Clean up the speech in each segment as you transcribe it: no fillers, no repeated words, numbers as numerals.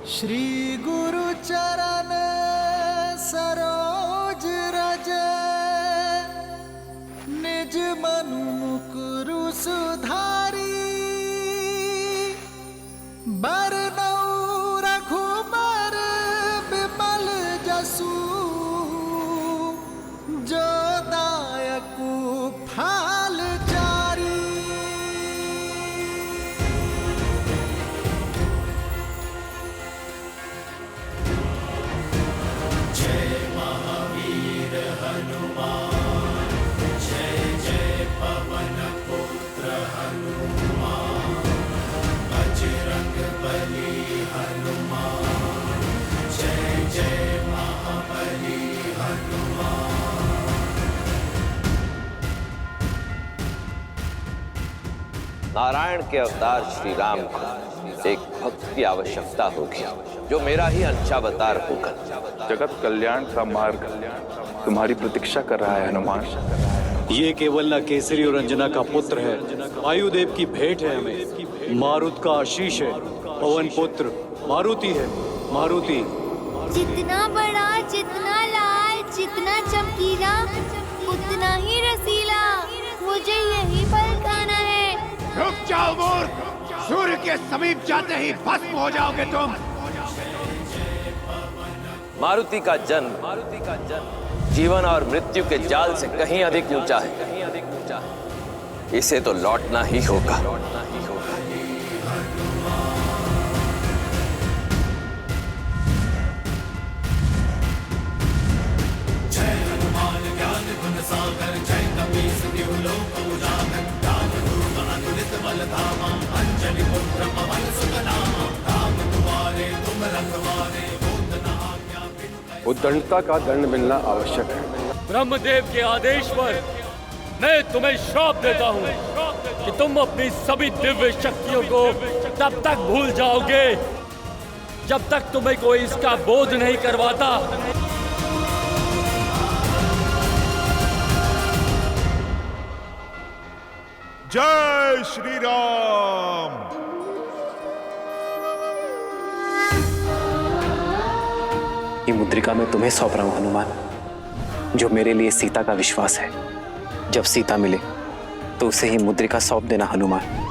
श्री गुरु चरण सरोज रज निज मनु मुकुरु सुधारी बरनऊ रघुबर बिमल जसु जो दायकु फल चारी। जय महावीर हनुमान, जय जय पवन पुत्र हनुमान, बजरंग बली हनुमान, जय जय महाबली हनुमान। नारायण के अवतार श्री राम को एक भक्त की आवश्यकता होगी जो मेरा ही अंशावतार होगा। जगत कल्याण का मार्ग तुम्हारी प्रतीक्षा कर रहा है हनुमान। ये केवल न केसरी और अंजना का पुत्र है, वायुदेव की भेंट है हमें, मारुत का आशीष है, पवन पुत्र मारुति है। मारुति जितना बड़ा, जितना लाल, जितना चमकीला, उतना ही रसीला, मुझे यही फल खाना है। रुक जाओ मूर्ख, सूर्य के समीप जाते ही भस्म हो जाओगे तुम। मारुति का जन्म जीवन और मृत्यु के जाल से कहीं अधिक ऊंचा है, इसे तो लौटना ही होगा। जय हनुमान ज्ञान गुण सागर, जय कपीस तिहु लोक उजागर, ज्ञान गुण अतुलित बल धामा, अंजलि पुत्र पवन सुत नामा, राम दुआरे तुम रखवारे, उद्दंडता का दंड मिलना आवश्यक है। ब्रह्मदेव के आदेश पर मैं तुम्हें श्राप देता हूँ कि तुम अपनी सभी दिव्य शक्तियों को तब तक भूल जाओगे जब तक तुम्हें कोई इसका बोध नहीं करवाता। जय श्री राम। ये मुद्रिका मैं तुम्हें सौंप रहा हूं हनुमान, जो मेरे लिए सीता का विश्वास है। जब सीता मिले तो उसे ही मुद्रिका सौंप देना हनुमान।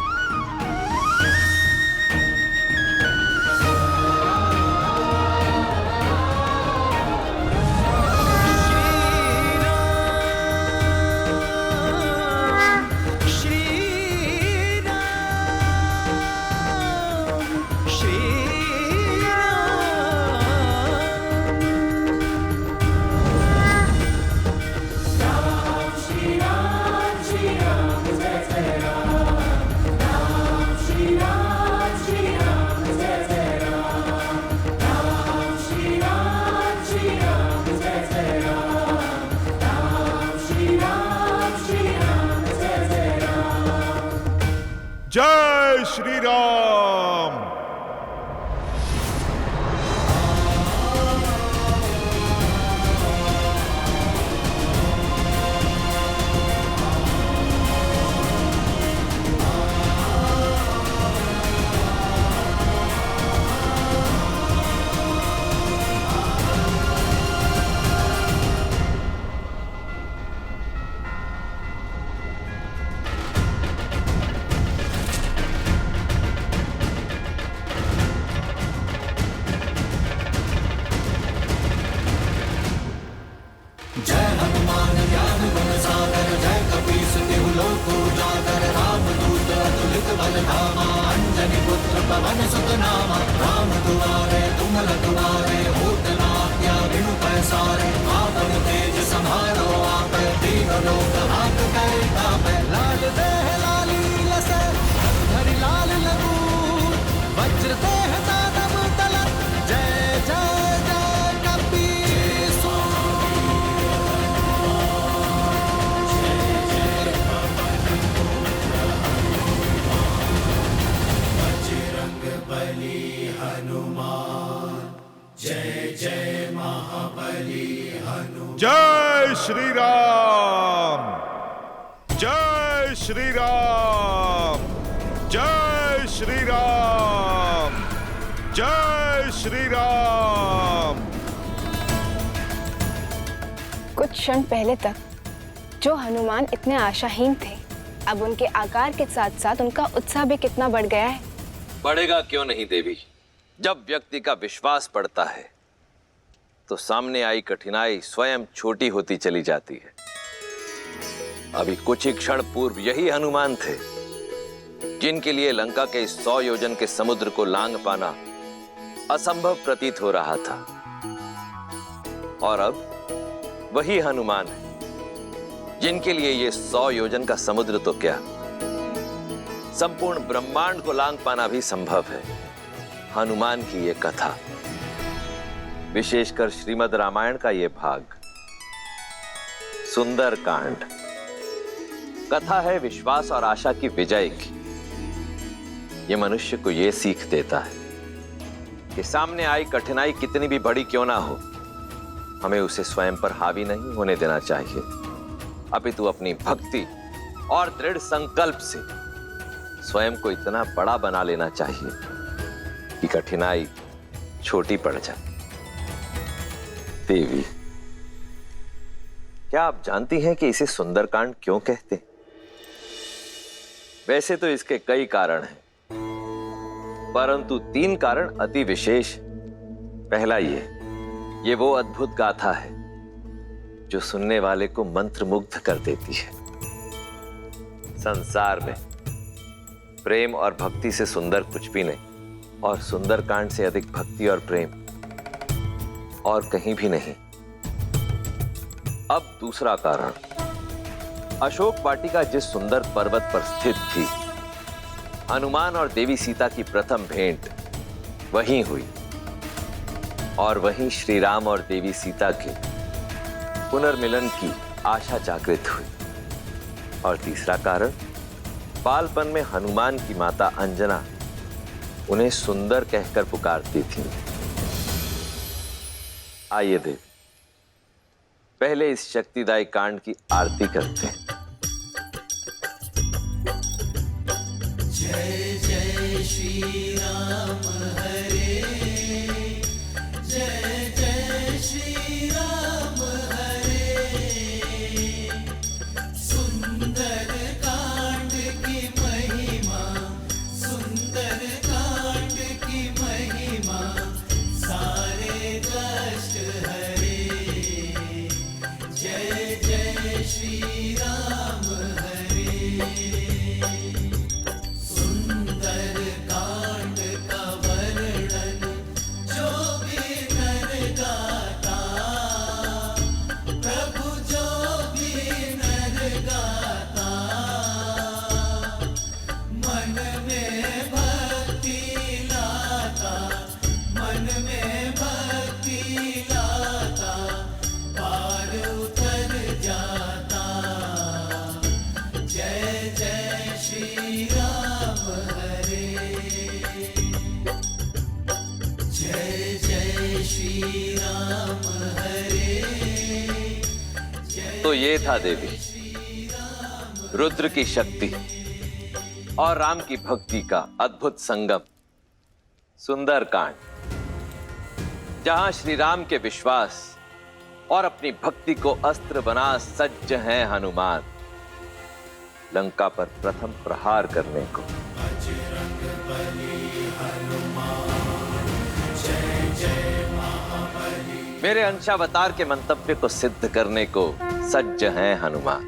जय श्री राम। जय हनुमान ज्ञान गुण सागर, जय कपीस तिहु लोक उजागर, राम दूत अतुलित बल धामा, अंजनी पुत्र पवन सुत नामा, राम दुआरे तुम रखवारे, होत न आज्ञा बिनु पैसारे, आपन तेज सम्हारो आपै, तीनों लोक हाथ करै तापै, लाल देह लाली लसै, धरि लाल लहू, वज्र देह दानव तलत, जय जय जय कपीस। बली हनुमान, जय जय महाबली हनुमान। जय श्री राम। जय श्री राम। जय श्री राम। जय जय श्री राम। कुछ क्षण पहले तक जो हनुमान इतने आशाहीन थे, अब उनके आकार के साथ साथ उनका उत्साह भी कितना बढ़ गया है। बढ़ेगा क्यों नहीं देवी? जब व्यक्ति का विश्वास बढ़ता है तो सामने आई कठिनाई स्वयं छोटी होती चली जाती है। अभी कुछ ही क्षण पूर्व यही हनुमान थे जिनके लिए लंका के 100 योजन के समुद्र को लांघ पाना असंभव प्रतीत हो रहा था, और अब वही हनुमान है जिनके लिए ये 100 योजन का समुद्र तो क्या, संपूर्ण ब्रह्मांड को लांघ पाना भी संभव है। हनुमान की ये कथा, विशेषकर श्रीमद् रामायण का ये भाग, सुंदर कांड, कथा है विश्वास और आशा की विजय की। ये मनुष्य को ये सीख देता है कि सामने आई कठिनाई कितनी भी बड़ी क्यों ना हो, हमें उसे स्वयं पर हावी नहीं होने देना चाहिए, अपितु अपनी भक्ति और दृढ़ संकल्प से स्वयं को इतना बड़ा बना लेना चाहिए कि कठिनाई छोटी पड़ जाए। देवी, क्या आप जानती हैं कि इसे सुंदरकांड क्यों कहते हैं? वैसे तो इसके कई कारण हैं, परंतु 3 कारण अति विशेष। पहला ये वो अद्भुत गाथा है जो सुनने वाले को मंत्रमुग्ध कर देती है। संसार में प्रेम और भक्ति से सुंदर कुछ भी नहीं, और सुंदरकांड से अधिक भक्ति और प्रेम और कहीं भी नहीं। अब दूसरा कारण, अशोक वाटिका जिस सुंदर पर्वत पर स्थित थी, हनुमान और देवी सीता की प्रथम भेंट वहीं हुई, और वहीं श्री राम और देवी सीता के पुनर्मिलन की आशा जागृत हुई। और तीसरा कारण, बालपन में हनुमान की माता अंजना उन्हें सुंदर कहकर पुकारती थी। आइए देवी, पहले इस शक्तिदायी कांड की आरती करते हैं। जय जय श्री राम हरे, जय जय श्री राम हरे। सुंदर कांड की महिमा, सुंदर कांड की महिमा, सारे कष्ट हरे। जय जय श्री राम हरे। सुंदर कांड का वर्णन जो भी नर गाता, प्रभु जो भी नर गाता, मन में भक्ति लाता, मन में भक्ति लाता, पार उतर जाता। जय जय श्री राम हरे, जय जय श्री राम हरे। तो ये था देवी, रुद्र की शक्ति और राम की भक्ति का अद्भुत संगम, सुंदरकांड, जहां श्री राम के विश्वास और अपनी भक्ति को अस्त्र बना सज्ज हैं हनुमान, लंका पर प्रथम प्रहार करने को। मेरे अंशावतार के मंतव्य को सिद्ध करने को सज्ज हैं हनुमान।